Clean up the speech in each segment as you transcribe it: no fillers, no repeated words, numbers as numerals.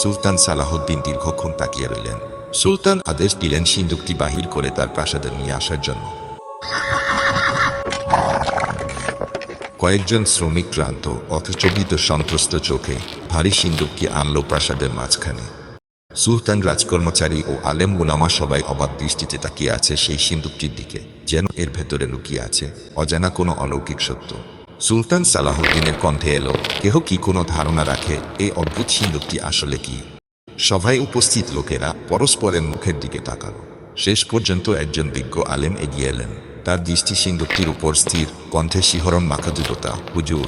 সুলতান সালাহউদ্দিন দীর্ঘক্ষণ তাকিয়ে রইলেন। সুলতান আদেশ দিলেন সিন্দুকটি বাহির করে তার প্রাসাদে নিয়ে আসার জন্য। কয়েকজন শ্রমিক ক্লান্ত অথচ ভীত সন্ত্রস্ত চোখে ভারী সিন্দুকটি আনলো প্রাসাদের মাঝখানে। সুলতান, রাজকর্মচারী ও আলেম ওলামা সবাই অবাক দৃষ্টিতে তাকিয়ে আছে সেই সিন্দুকটির দিকে, যেন এর ভেতরে লুকিয়ে আছে অজানা কোনো অলৌকিক সত্য। সুলতান সালাহউদ্দিনের কণ্ঠে এলো, কেহ কি কোনো ধারণা রাখে এই অদ্ভুত সিন্দুকটি আসলে কি? সভায় উপস্থিত লোকেরা পরস্পরের মুখের দিকে তাকালো। শেষ পর্যন্ত একজন বিজ্ঞ আলেম এগিয়ে এলেন। তার দৃষ্টি সিন্দুকটির উপর স্থির, কণ্ঠে শিহরণ মাখা দৃঢ়তা। হুজুর,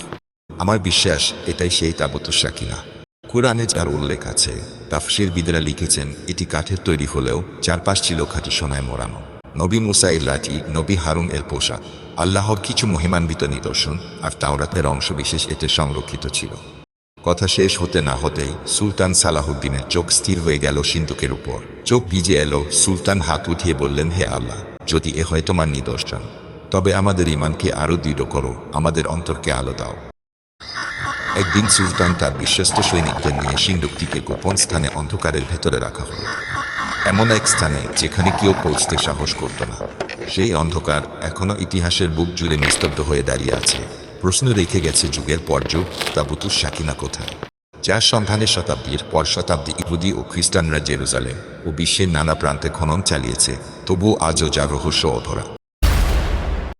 আমার বিশ্বাস এটাই সেই তাবুতুস সাকিনা। কুরআনে যার উল্লেখ আছে, তাফসীরবিদেরা লিখেছেন এটি কাঠের তৈরি হলেও চারপাশ ছিল খাঁটি সোনায় মোড়ানো। নবী মুসা এর লাঠি, নবী হারুন এর পোশাক, আল্লাহর কিছু মহিমান্বিত নিদর্শন আর তাওরাতের অংশবিশেষ এতে সংরক্ষিত ছিল। কথা শেষ হতে না হতেই সুলতান সালাহউদ্দিনের চোখ স্থির হয়ে গেল সিন্দুকের উপর। চোখ ভিজে এলো। সুলতান হাত উঠিয়ে বললেন, হে আল্লাহ, যদি এ হয় তোমার নিদর্শন, তবে আমাদের ঈমানকে আরো দৃঢ় করো, আমাদের অন্তরকে আলো দাও। একদিন সুলতান তার বিশ্বস্ত সৈনিকদের নিয়ে সিন্দুকটিকে গোপন স্থানে অন্ধকারের ভেতরে রাখা হলো। এমন এক স্থানে যেখানে কেউ পৌঁছতে সাহস করত না। সেই অন্ধকার এখনো ইতিহাসের বুক জুড়ে নিস্তব্ধ হয়ে দাঁড়িয়ে আছে, প্রশ্ন রেখে গেছে যুগের পর যুগ, তাবুতুস সাকিনা কোথায়? যার সন্ধানে শতাব্দীর পর শতাব্দী ইহুদি ও খ্রিস্টানরা জেরুজালেম ও বিশ্বের নানা প্রান্তে খনন চালিয়েছে, তবুও আজও যার রহস্য অধরা।